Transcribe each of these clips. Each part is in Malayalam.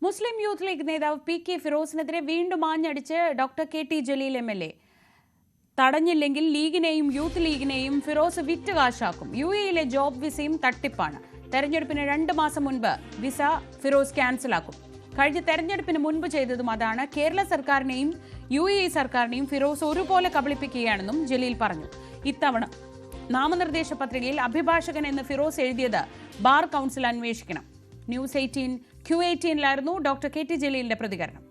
മുസ്ലിം യൂത്ത് ലീഗ് നേതാവ് പി.കെ. ഫിറോസിനെതിരെ വീണ്ടും ആഞ്ഞടിച്ച് ഡോക്ടർ കെ.ടി. ജലീൽ എം.എൽ.എ. തടഞ്ഞില്ലെങ്കിൽ ലീഗിനെയും യൂത്ത് ലീഗിനെയും ഫിറോസ് വിറ്റ് കാശാക്കും. യുഎഇയിലെ ജോബ് വിസയും തട്ടിപ്പാണ്. തെരഞ്ഞെടുപ്പിന് 2 മാസം മുൻപ് വിസ ഫിറോസ് ക്യാൻസലാക്കും. കഴിഞ്ഞ തെരഞ്ഞെടുപ്പിന് മുൻപ് ചെയ്തതും അതാണ്. കേരള സർക്കാരിനെയും യുഎഇ സർക്കാരിനെയും ഫിറോസ് ഒരുപോലെ കബളിപ്പിക്കുകയാണെന്നും ജലീൽ പറഞ്ഞു. ഇത്തവണ നാമനിർദ്ദേശ പത്രികയിൽ അഭിഭാഷകൻ എന്ന് ഫിറോസ് എഴുതിയത് ബാർ കൗൺസിൽ അന്വേഷിക്കണം. News 18 Q18 doctor K T. ജലീലിന്റെ പ്രതികരണം.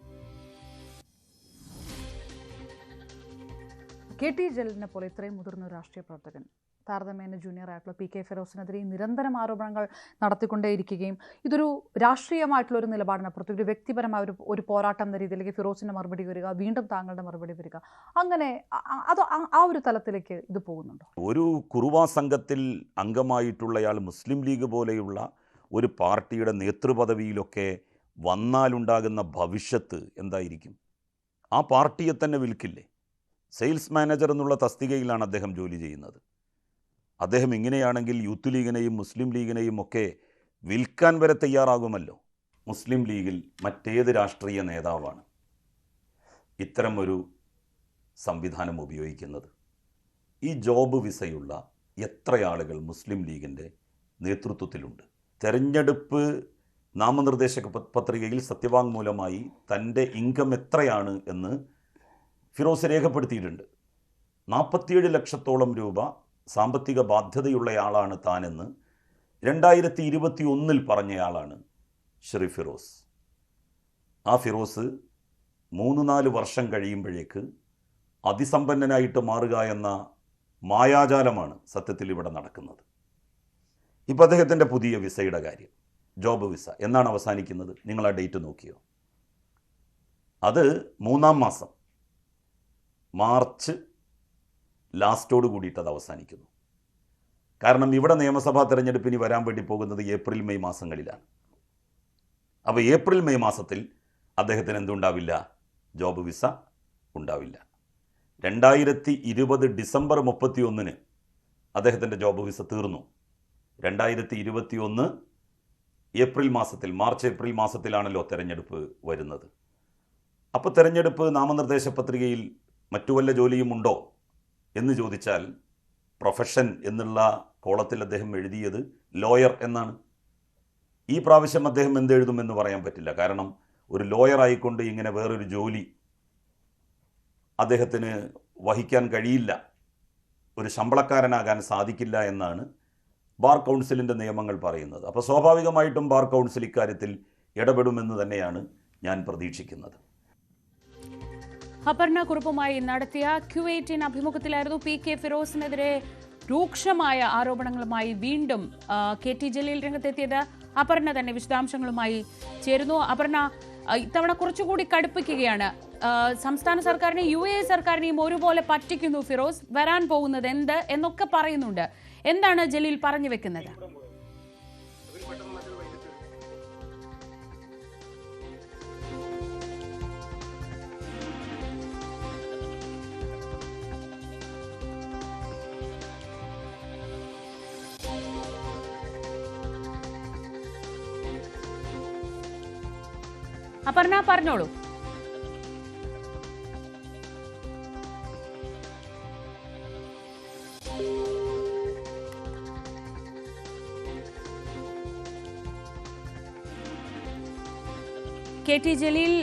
കെ.ടി. ജലീലിനെ പോലെ ഇത്രയും മുതിർന്ന രാഷ്ട്രീയ പ്രവർത്തകൻ താരതമ്യേന ജൂനിയർ ആയിട്ടുള്ള പി.കെ. ഫിറോസിനെതിരെ നിരന്തരം ആരോപണങ്ങൾ നടത്തിക്കൊണ്ടേയിരിക്കുകയും ഇതൊരു രാഷ്ട്രീയമായിട്ടുള്ള ഒരു നിലപാടിനപ്പുറത്ത് ഒരു വ്യക്തിപരമായ ഒരു പോരാട്ടം എന്ന രീതിയിലേക്ക് ഫിറോസിന്റെ മറുപടി വരിക, വീണ്ടും താങ്കളുടെ മറുപടി വരിക, അങ്ങനെ അത് ആ ഒരു തലത്തിലേക്ക് ഇത് പോകുന്നുണ്ടോ? ഒരു കുറുവാ സംഘത്തിൽ അംഗമായിട്ടുള്ളയാൾ മുസ്ലിം ലീഗ് പോലെയുള്ള ഒരു പാർട്ടിയുടെ നേതൃപദവിയിലൊക്കെ വന്നാലുണ്ടാകുന്ന ഭവിഷ്യത്ത് എന്തായിരിക്കും? ആ പാർട്ടിയെ തന്നെ വിൽക്കില്ലേ? സെയിൽസ് മാനേജർ എന്നുള്ള തസ്തികയിലാണ് അദ്ദേഹം ജോലി ചെയ്യുന്നത്. അദ്ദേഹം ഇങ്ങനെയാണെങ്കിൽ യൂത്ത് ലീഗിനെയും മുസ്ലിം ലീഗിനെയും ഒക്കെ വിൽക്കാൻ വരെ തയ്യാറാകുമല്ലോ. മുസ്ലിം ലീഗിൽ മറ്റേത് രാഷ്ട്രീയ നേതാവാണ് ഇത്തരം ഒരു സംവിധാനം ഉപയോഗിക്കുന്നത്? ഈ ജോബ് വിസയുള്ള എത്ര ആളുകൾ മുസ്ലിം ലീഗിൻ്റെ നേതൃത്വത്തിലുണ്ട്? തെരഞ്ഞെടുപ്പ് നാമനിർദ്ദേശ പത്രികയിൽ സത്യവാങ്മൂലമായി തൻ്റെ ഇൻകം എത്രയാണ് എന്ന് ഫിറോസ് രേഖപ്പെടുത്തിയിട്ടുണ്ട്. 47 ലക്ഷത്തോളം രൂപ സാമ്പത്തിക ബാധ്യതയുള്ളയാളാണ് താനെന്ന് 2021 പറഞ്ഞയാളാണ് ശ്രീ ഫിറോസ്. ആ ഫിറോസ് 3-4 വർഷം കഴിയുമ്പോഴേക്ക് അതിസമ്പന്നനായിട്ട് മാറുക എന്ന മായാജാലമാണ് സത്യത്തിൽ ഇവിടെ നടക്കുന്നത്. ഇപ്പോൾ അദ്ദേഹത്തിൻ്റെ പുതിയ വിസയുടെ കാര്യം, ജോബ് വിസ എന്നാണ് അവസാനിക്കുന്നത്? നിങ്ങൾ ആ ഡേറ്റ് നോക്കിയോ? അത് 3-ാം മാസം മാർച്ച് ലാസ്റ്റോട് കൂടിയിട്ട് അത് അവസാനിക്കുന്നു. കാരണം ഇവിടെ നിയമസഭാ തെരഞ്ഞെടുപ്പിന് വരാൻ വേണ്ടി പോകുന്നത് ഏപ്രിൽ മെയ് മാസങ്ങളിലാണ്. അപ്പോൾ ഏപ്രിൽ മെയ് മാസത്തിൽ അദ്ദേഹത്തിന് എന്തുണ്ടാവില്ല? ജോബ് വിസ ഉണ്ടാവില്ല. 2020 ഡിസംബർ 31 അദ്ദേഹത്തിൻ്റെ ജോബ് വിസ തീർന്നു. 2021 ഏപ്രിൽ മാസത്തിൽ, മാർച്ച് ഏപ്രിൽ മാസത്തിലാണല്ലോ തെരഞ്ഞെടുപ്പ് വരുന്നത്. അപ്പോൾ തെരഞ്ഞെടുപ്പ് നാമനിർദ്ദേശ പത്രികയിൽ മറ്റു വല്ല ജോലിയും ഉണ്ടോ എന്ന് ചോദിച്ചാൽ പ്രൊഫഷൻ എന്നുള്ള കോളത്തിൽ അദ്ദേഹം എഴുതിയത് ലോയർ എന്നാണ്. ഈ പ്രാവശ്യം അദ്ദേഹം എന്തെഴുതുമെന്ന് പറയാൻ പറ്റില്ല. കാരണം ഒരു ലോയർ ആയിക്കൊണ്ട് ഇങ്ങനെ വേറൊരു ജോലി അദ്ദേഹത്തിന് വഹിക്കാൻ കഴിയില്ല, ഒരു ശമ്പളക്കാരനാകാൻ സാധിക്കില്ല എന്നാണ് ബാർ കൗൺസിലിൻ്റെ നിയമങ്ങൾ പറയുന്നത്. അപ്പോൾ സ്വാഭാവികമായിട്ടും ബാർ കൗൺസിൽ ഇക്കാര്യത്തിൽ ഇടപെടുമെന്ന് തന്നെയാണ് ഞാൻ പ്രതീക്ഷിക്കുന്നത്. അപർണ കുറുപ്പുമായി നടത്തിയ Q18 അഭിമുഖത്തിലായിരുന്നു പി.കെ. ഫിറോസിനെതിരെ രൂക്ഷമായ ആരോപണങ്ങളുമായി വീണ്ടും കെ.ടി. ജലീൽ രംഗത്തെത്തിയത്. അപർണ തന്നെ വിശദാംശങ്ങളുമായി ചേരുന്നു. അപർണ, ഇത്തവണ കുറച്ചുകൂടി കടുപ്പിക്കുകയാണ്. സംസ്ഥാന സർക്കാരിനെയും യുഎഇ സർക്കാരിനെയും ഒരുപോലെ പറ്റിക്കുന്നു ഫിറോസ്. വരാൻ പോകുന്നത് എന്ത് എന്നൊക്കെ പറയുന്നുണ്ട്. എന്താണ് ജലീൽ പറഞ്ഞു വെക്കുന്നത്? അപർണ, പറഞ്ഞോളൂ. കെ.ടി. ജലീൽ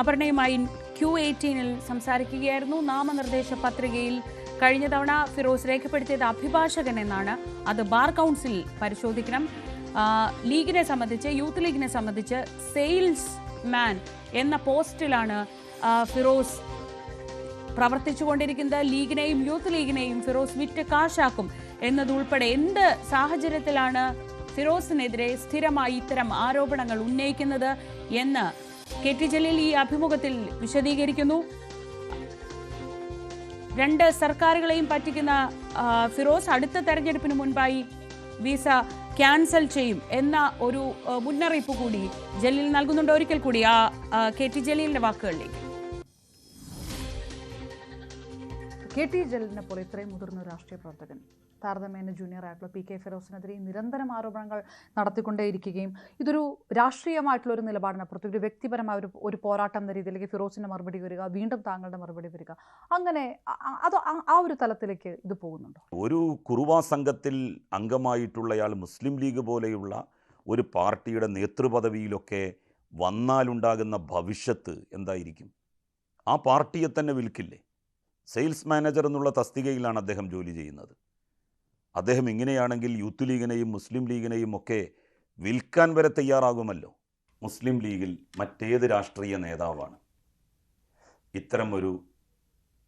അപർണയുമായി Q18 സംസാരിക്കുകയായിരുന്നു. നാമനിർദ്ദേശ പത്രികയിൽ കഴിഞ്ഞ തവണ ഫിറോസ് രേഖപ്പെടുത്തിയത് അഭിഭാഷകൻ എന്നാണ്. അത് ബാർ കൗൺസിൽ പരിശോധിക്കണം. ലീഗിനെ സംബന്ധിച്ച്, യൂത്ത് ലീഗിനെ സംബന്ധിച്ച് സെയിൽസ് മാൻ എന്ന പോസ്റ്റിലാണ് ഫിറോസ് പ്രവർത്തിച്ചുകൊണ്ടിരിക്കുന്നത്. ലീഗിനെയും യൂത്ത് ലീഗിനെയും ഫിറോസ് വിറ്റ് കാശാക്കും എന്നതുൾപ്പെടെ എന്ത് സാഹചര്യത്തിലാണ് ഫിറോസിനെതിരെ സ്ഥിരമായി ഇത്തരം ആരോപണങ്ങൾ ഉന്നയിക്കുന്നത് എന്ന് കെ.ടി. ജലീൽ ഈ അഭിമുഖത്തിൽ വിശദീകരിക്കുന്നു. 2 സർക്കാരുകളെയും പറ്റിക്കുന്ന ഫിറോസ് അടുത്ത തെരഞ്ഞെടുപ്പിന് മുൻപായി വിസ ക്യാൻസൽ ചെയ്യും എന്ന ഒരു മുന്നറിയിപ്പ് കൂടി ജലീൽ നൽകുന്നുണ്ട്. ഒരിക്കൽ കൂടി ആ കെ.ടി. ജലീലിന്റെ വാക്കുകളിലേക്ക്. കെ.ടി. ജലീലിനെ പോലെ ഇത്രയും മുതിർന്ന രാഷ്ട്രീയ പ്രവർത്തകൻ താരതമ്യേന ജൂനിയർ ആയിട്ടുള്ള PK ഫിറോസിനെതിരെ നിരന്തരം ആരോപണങ്ങൾ നടത്തിക്കൊണ്ടേയിരിക്കുകയും ഇതൊരു രാഷ്ട്രീയമായിട്ടുള്ള ഒരു നിലപാടിനപ്പുറത്ത് ഒരു വ്യക്തിപരമായ ഒരു പോരാട്ടം എന്ന രീതിയിലേക്ക് ഫിറോസിൻ്റെ മറുപടി വരിക, വീണ്ടും താങ്കളുടെ മറുപടി വരിക, അങ്ങനെ അത് ആ ഒരു തലത്തിലേക്ക് ഇത് പോകുന്നുണ്ടോ? ഒരു കുറുവാ സംഘത്തിൽ അംഗമായിട്ടുള്ളയാൾ മുസ്ലിം ലീഗ് പോലെയുള്ള ഒരു പാർട്ടിയുടെ നേതൃപദവിയിലൊക്കെ വന്നാലുണ്ടാകുന്ന ഭവിഷ്യത്ത് എന്തായിരിക്കും? ആ പാർട്ടിയെ തന്നെ വിൽക്കില്ലേ? സെയിൽസ് മാനേജർ എന്നുള്ള തസ്തികയിലാണ് അദ്ദേഹം ജോലി ചെയ്യുന്നത്. അദ്ദേഹം ഇങ്ങനെയാണെങ്കിൽ യൂത്ത് ലീഗിനെയും മുസ്ലിം ലീഗിനെയും ഒക്കെ വിൽക്കാൻ വരെ തയ്യാറാകുമല്ലോ. മുസ്ലിം ലീഗിൽ മറ്റേത് രാഷ്ട്രീയ നേതാവാണ് ഇത്തരം ഒരു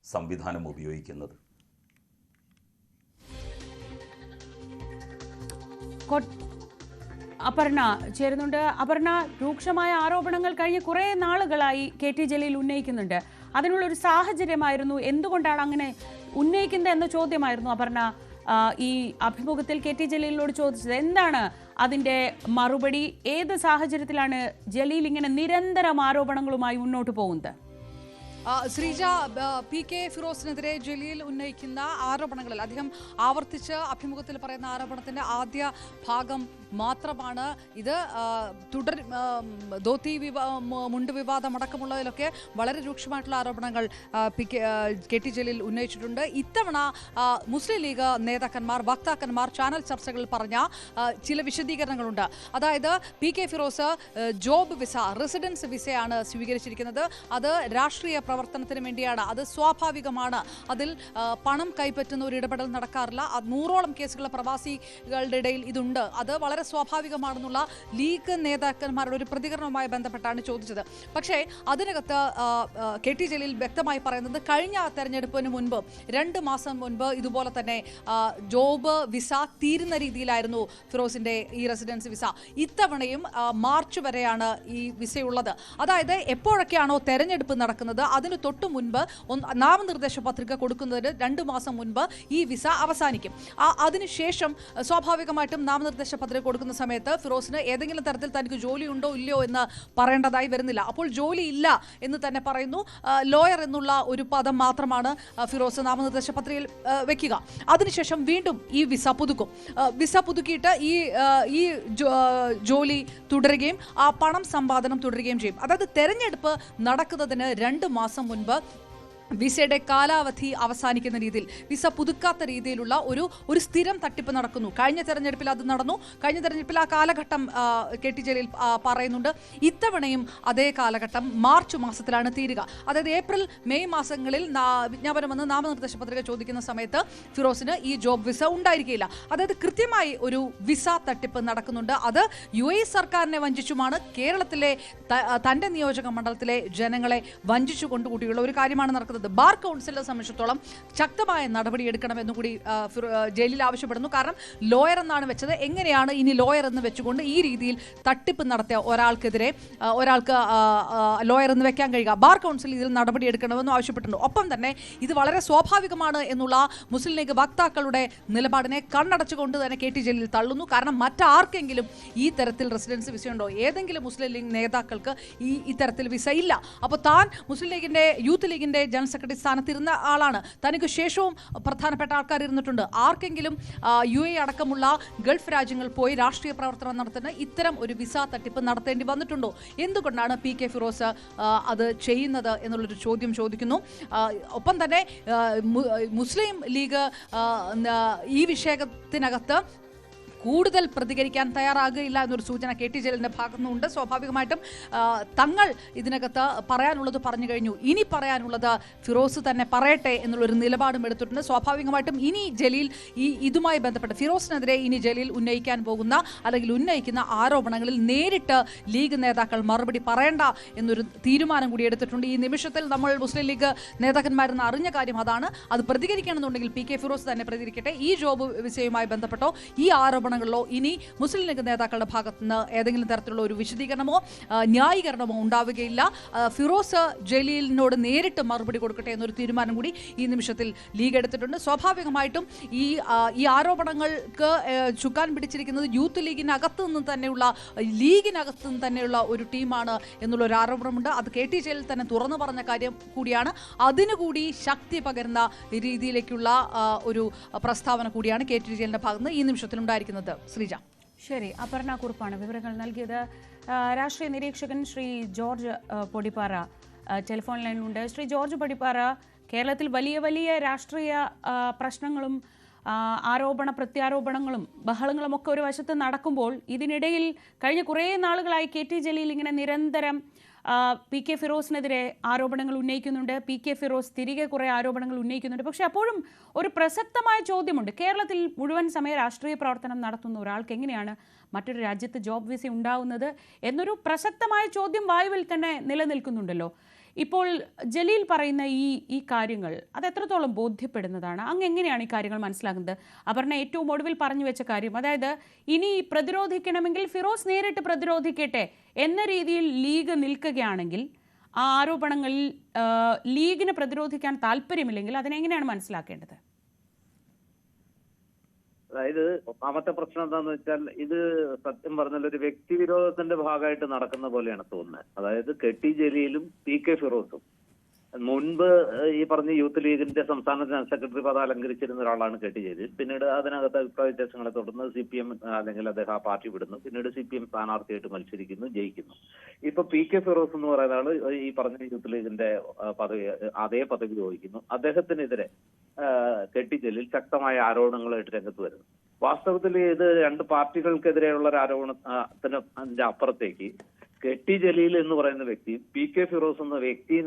സംവിധാനം ഉപയോഗിക്കുന്നത്? അപർണ ചേരുന്നുണ്ട്. അപർണ, രൂക്ഷമായ ആരോപണങ്ങൾ കഴിഞ്ഞ കുറേ നാളുകളായി KT ജലീൽ ഉന്നയിക്കുന്നുണ്ട്. അതിനുള്ളൊരു സാഹചര്യമായിരുന്നു, എന്തുകൊണ്ടാണ് അങ്ങനെ ഉന്നയിക്കുന്നത് എന്ന ചോദ്യമായിരുന്നു അപർണ ഈ അഭിമുഖത്തിൽ KT ജലീലിനോട് ചോദിച്ചത്. എന്താണ് അതിൻ്റെ മറുപടി? ഏത് സാഹചര്യത്തിലാണ് ജലീൽ ഇങ്ങനെ നിരന്തരം ആരോപണങ്ങളുമായി മുന്നോട്ട് പോകുന്നത്? ശ്രീജ, PK ഫിറോസിനെതിരെ ജലീൽ ഉന്നയിക്കുന്ന ആരോപണങ്ങളിൽ അദ്ദേഹം ആവർത്തിച്ച് അഭിമുഖത്തിൽ പറയുന്ന ആരോപണത്തിന്റെ ആദ്യ ഭാഗം മാത്രമാണ് ഇത്. ധോത്തി മുണ്ട് വിവാദം അടക്കമുള്ളതിലൊക്കെ വളരെ രൂക്ഷമായിട്ടുള്ള ആരോപണങ്ങൾ KT ജലീൽ ഉന്നയിച്ചിട്ടുണ്ട്. ഇത്തവണ മുസ്ലിം ലീഗ് നേതാക്കന്മാർ, വക്താക്കന്മാർ ചാനൽ ചർച്ചകളിൽ പറഞ്ഞ ചില വിശദീകരണങ്ങളുണ്ട്. അതായത് PK Firoz job visa, residence വിസയാണ് സ്വീകരിച്ചിരിക്കുന്നത്. അത് രാഷ്ട്രീയ പ്രവർത്തനത്തിന് വേണ്ടിയാണ്, അത് സ്വാഭാവികമാണ്, അതിൽ പണം കൈപ്പറ്റുന്ന ഒരു ഇടപെടൽ നടക്കാറില്ല. 100ഓളം കേസുകൾ പ്രവാസികളുടെ ഇടയിൽ ഇതുണ്ട്, അത് വളരെ സ്വാഭാവികമാണെന്നുള്ള ലീഗ് നേതാക്കന്മാരുടെ ഒരു പ്രതികരണവുമായി ബന്ധപ്പെട്ടാണ് ചോദിച്ചത്. പക്ഷേ അതിനകത്ത് KT ജലീൽ വ്യക്തമായി പറയുന്നത് കഴിഞ്ഞ തെരഞ്ഞെടുപ്പിന് മുൻപ് 2 മാസം മുൻപ് ഇതുപോലെ തന്നെ ജോബ് വിസ തീരുന്ന രീതിയിലായിരുന്നു ഫിറോസിന്റെ ഈ റെസിഡൻസ് വിസ. ഇത്തവണയും മാർച്ച് വരെയാണ് ഈ വിസയുള്ളത്. അതായത് എപ്പോഴൊക്കെയാണോ തെരഞ്ഞെടുപ്പ് നടക്കുന്നത് അതിന് തൊട്ട് മുൻപ് നാമനിർദ്ദേശ പത്രിക കൊടുക്കുന്നതിന് 2 മാസം മുൻപ് ഈ വിസ അവസാനിക്കും. അതിനുശേഷം സ്വാഭാവികമായിട്ടും നാമനിർദ്ദേശ പത്രിക കൊടുക്കുന്ന സമയത്ത് ഫിറോസിന് ഏതെങ്കിലും തരത്തിൽ തനിക്ക് ജോലി ഉണ്ടോ ഇല്ലയോ എന്ന് പറയേണ്ടതായി വരുന്നില്ല. അപ്പോൾ ജോലി ഇല്ല എന്ന് തന്നെ പറയുന്നു. ലോയർ എന്നുള്ള ഒരു പദം മാത്രമാണ് ഫിറോസ് നാമനിർദ്ദേശ പത്രികയിൽ വെക്കുക. അതിനുശേഷം വീണ്ടും ഈ വിസ പുതുക്കും. വിസ പുതുക്കിയിട്ട് ഈ ജോലി തുടരുകയും ആ പണം സമ്പാദനം തുടരുകയും ചെയ്യും. അതായത് തെരഞ്ഞെടുപ്പ് നടക്കുന്നതിന് 2 മാസം മുൻപ് വിസയുടെ കാലാവധി അവസാനിക്കുന്ന രീതിയിൽ, വിസ പുതുക്കാത്ത രീതിയിലുള്ള ഒരു സ്ഥിരം തട്ടിപ്പ് നടക്കുന്നു. കഴിഞ്ഞ തെരഞ്ഞെടുപ്പിൽ അത് നടന്നു. കഴിഞ്ഞ തെരഞ്ഞെടുപ്പിൽ ആ കാലഘട്ടം KT ജലീൽ പറയുന്നുണ്ട്. ഇത്തവണയും അതേ കാലഘട്ടം മാർച്ച് മാസത്തിലാണ് തീരുക. അതായത് ഏപ്രിൽ മെയ് മാസങ്ങളിൽ വിജ്ഞാപനം വന്ന് നാമനിർദ്ദേശ പത്രിക ചോദിക്കുന്ന സമയത്ത് ഫിറോസിന് ഈ ജോബ് വിസ ഉണ്ടായിരിക്കില്ല. അതായത് കൃത്യമായി ഒരു വിസ തട്ടിപ്പ് നടക്കുന്നുണ്ട്. അത് UAE സർക്കാരിനെ വഞ്ചിച്ചുമാണ്, കേരളത്തിലെ തൻ്റെ നിയോജക മണ്ഡലത്തിലെ ജനങ്ങളെ വഞ്ചിച്ചു കൊണ്ടുകൂടിയുള്ള ഒരു കാര്യമാണ് നടക്കുന്നത്. ബാർ കൗൺസിലിനെ സംബന്ധിച്ചിടത്തോളം ശക്തമായ നടപടി എടുക്കണമെന്നും കൂടി ജലീൽ ആവശ്യപ്പെടുന്നു. കാരണം ലോയർ എന്നാണ് വെച്ചത്, എങ്ങനെയാണ് ഇനി ലോയർ എന്ന് വെച്ചുകൊണ്ട് ഈ രീതിയിൽ തട്ടിപ്പ് നടത്തിയ ഒരാൾക്ക് ലോയർ എന്ന് വെക്കാൻ കഴിയുക? ബാർ കൗൺസിൽ ഇതിൽ നടപടി എടുക്കണമെന്നും ആവശ്യപ്പെട്ടിട്ടുണ്ട്. ഒപ്പം തന്നെ ഇത് വളരെ സ്വാഭാവികമാണ് എന്നുള്ള മുസ്ലിം ലീഗ് വക്താക്കളുടെ നിലപാടിനെ കണ്ണടച്ചുകൊണ്ട് തന്നെ KT ജലീൽ തള്ളുന്നു. കാരണം മറ്റാർക്കെങ്കിലും ഈ തരത്തിൽ റെസിഡൻസ് വിസ ഉണ്ടോ? ഏതെങ്കിലും മുസ്ലിം ലീഗ് നേതാക്കൾക്ക് ഇത്തരത്തിൽ വിസ ഇല്ല. അപ്പോൾ താൻ മുസ്ലിം ലീഗിന്റെ യൂത്ത് ലീഗിന്റെ ജനറൽ സെക്രട്ടറി സ്ഥാനത്തിരുന്ന ആളാണ്. തനിക്ക് ശേഷവും പ്രധാനപ്പെട്ട ആൾക്കാർ ഇരുന്നിട്ടുണ്ട്. ആർക്കെങ്കിലും UAE അടക്കമുള്ള ഗൾഫ് രാജ്യങ്ങളിൽ പോയി രാഷ്ട്രീയ പ്രവർത്തനം നടത്തുന്ന ഇത്തരം ഒരു വിസ തട്ടിപ്പ് നടത്തേണ്ടി വന്നിട്ടുണ്ടോ? എന്തുകൊണ്ടാണ് PK ഫിറോസ് അത് ചെയ്യുന്നത് എന്നുള്ളൊരു ചോദ്യം ചോദിക്കുന്നു. ഒപ്പം തന്നെ മുസ്ലിം ലീഗ് ഈ വിഷയത്തിനകത്ത് കൂടുതൽ പ്രതികരിക്കാൻ തയ്യാറാകുകയില്ല എന്നൊരു സൂചന KT ജലീലിന്റെ ഭാഗത്തുനിന്നുണ്ട്. സ്വാഭാവികമായിട്ടും തങ്ങൾ ഇതിനകത്ത് പറയാനുള്ളത് പറഞ്ഞു കഴിഞ്ഞു, ഇനി പറയാനുള്ളത് ഫിറോസ് തന്നെ പറയട്ടെ എന്നുള്ളൊരു നിലപാടും എടുത്തിട്ടുണ്ട്. സ്വാഭാവികമായിട്ടും ഇനി ജലീൽ ഇതുമായി ബന്ധപ്പെട്ട് ഫിറോസിനെതിരെ ഇനി ജലീൽ ഉന്നയിക്കാൻ പോകുന്ന അല്ലെങ്കിൽ ഉന്നയിക്കുന്ന ആരോപണങ്ങളിൽ നേരിട്ട് ലീഗ് നേതാക്കൾ മറുപടി പറയേണ്ട എന്നൊരു തീരുമാനം കൂടി എടുത്തിട്ടുണ്ട്. ഈ നിമിഷത്തിൽ നമ്മൾ മുസ്ലിം ലീഗ് നേതാക്കന്മാരെന്ന് അറിഞ്ഞ കാര്യം അതാണ്. അത് പ്രതികരിക്കണമെന്നുണ്ടെങ്കിൽ PK ഫിറോസ് തന്നെ പ്രതികരിക്കട്ടെ. ഈ ജോബ് വിസയുമായി ബന്ധപ്പെട്ടോ ഈ ആരോപണം ആരോപണങ്ങളിലോ ഇനി മുസ്ലിം ലീഗ് നേതാക്കളുടെ ഭാഗത്തു നിന്ന് ഏതെങ്കിലും തരത്തിലുള്ള ഒരു വിശദീകരണമോ ന്യായീകരണമോ ഉണ്ടാവുകയില്ല. ഫിറോസ് ജലീലിനോട് നേരിട്ട് മറുപടി കൊടുക്കട്ടെ എന്നൊരു തീരുമാനം കൂടി ഈ നിമിഷത്തിൽ ലീഗ് എടുത്തിട്ടുണ്ട്. സ്വാഭാവികമായിട്ടും ഈ ആരോപണങ്ങൾക്ക് ചുക്കാൻ പിടിച്ചിരിക്കുന്നത് യൂത്ത് ലീഗിനകത്തു നിന്ന് തന്നെയുള്ള ലീഗിനകത്തു നിന്ന് തന്നെയുള്ള ഒരു ടീമാണ് എന്നുള്ള ഒരു ആരോപണമുണ്ട്. അത് KT ജലീൽ തന്നെ തുറന്നു പറഞ്ഞ കാര്യം കൂടിയാണ്. അതിനുകൂടി ശക്തി പകരുന്ന രീതിയിലേക്കുള്ള ഒരു പ്രസ്താവന കൂടിയാണ് KT ജലീലിന്റെ ഭാഗത്ത് ഈ നിമിഷത്തിൽ ഉണ്ടായിരിക്കുന്നത്. ശ്രീജ. ശരി, അപർണ കുറുപ്പാണ് വിവരങ്ങൾ നൽകിയത്. രാഷ്ട്രീയ നിരീക്ഷകൻ ശ്രീ ജോർജ് പൊടിപ്പാറ ടെലിഫോൺ ലൈനിലുണ്ട്. ശ്രീ ജോർജ് പൊടിപ്പാറ, കേരളത്തിൽ വലിയ വലിയ രാഷ്ട്രീയ പ്രശ്നങ്ങളും ആരോപണ പ്രത്യാരോപണങ്ങളും ബഹളങ്ങളും ഒക്കെ ഒരു വശത്ത് നടക്കുമ്പോൾ ഇതിനിടയിൽ കഴിഞ്ഞ കുറേ നാളുകളായി KT ജലീൽ ഇങ്ങനെ നിരന്തരം PK ഫിറോസിനെതിരെ ആരോപണങ്ങൾ ഉന്നയിക്കുന്നുണ്ട്. PK ഫിറോസ് തിരികെ കുറേ ആരോപണങ്ങൾ ഉന്നയിക്കുന്നുണ്ട്. പക്ഷെ അപ്പോഴും ഒരു പ്രസക്തമായ ചോദ്യമുണ്ട്. കേരളത്തിൽ മുഴുവൻ സമയ രാഷ്ട്രീയ പ്രവർത്തനം നടത്തുന്ന ഒരാൾക്ക് എങ്ങനെയാണ് മറ്റൊരു രാജ്യത്ത് ജോബ് വിസ ഉണ്ടാവുന്നത് എന്നൊരു പ്രസക്തമായ ചോദ്യം വായുവിൽ തന്നെ നിലനിൽക്കുന്നുണ്ടല്ലോ. ഇപ്പോൾ ജലീൽ പറയുന്ന ഈ കാര്യങ്ങൾ അത് എത്രത്തോളം ബോധ്യപ്പെടുന്നതാണ്? അങ്ങ് എങ്ങനെയാണ് ഈ കാര്യങ്ങൾ മനസ്സിലാക്കുന്നത്? അപർണ ഏറ്റവും ഒടുവിൽ പറഞ്ഞു വെച്ച കാര്യം, അതായത് ഇനി പ്രതിരോധിക്കണമെങ്കിൽ ഫിറോസ് നേരിട്ട് പ്രതിരോധിക്കട്ടെ എന്ന രീതിയിൽ ലീഗ് നിൽക്കുകയാണെങ്കിൽ, ആ ആരോപണങ്ങളിൽ ലീഗിന് പ്രതിരോധിക്കാൻ താല്പര്യമില്ലെങ്കിൽ അതിനെങ്ങനെയാണ് മനസ്സിലാക്കേണ്ടത്? അതായത് ഒന്നാമത്തെ പ്രശ്നം എന്താണെന്ന് വെച്ചാൽ, ഇത് സത്യം പറഞ്ഞാൽ ഒരു വ്യക്തിവിരോധത്തിന്റെ ഭാഗമായിട്ട് നടക്കുന്ന പോലെയാണ് തോന്നുന്നത്. അതായത് KT ജലീലും PK ഫിറോസും മുൻപ് ഈ പറഞ്ഞ യൂത്ത് ലീഗിന്റെ സംസ്ഥാന ജനറൽ സെക്രട്ടറി പദം അലങ്കരിച്ചിരുന്ന ഒരാളാണ് KT ജലീൽ. പിന്നീട് അതിനകത്ത് അഭിപ്രായ വ്യത്യാസങ്ങളെ തുടർന്ന് CPM അല്ലെങ്കിൽ അദ്ദേഹം ആ പാർട്ടി വിടുന്നു. പിന്നീട് CPM സ്ഥാനാർത്ഥിയായിട്ട് മത്സരിക്കുന്നു, ജയിക്കുന്നു. ഇപ്പൊ PK ഫിറോസ് എന്ന് പറയുന്ന ആള് ഈ പറഞ്ഞ യൂത്ത് ലീഗിന്റെ അതേ പദവി വഹിക്കുന്നു. അദ്ദേഹത്തിനെതിരെ KT ജലീൽ ശക്തമായ ആരോപണങ്ങളായിട്ട് രംഗത്ത് വരുന്നു. വാസ്തവത്തിൽ ഇത് രണ്ട് പാർട്ടികൾക്കെതിരെയുള്ള ഒരു ആരോപണത്തിന് അതിന്റെ അപ്പുറത്തേക്ക് KT ജലീൽ എന്ന് പറയുന്ന വ്യക്തിയും PK ഫിറോസ് എന്ന വ്യക്തിയും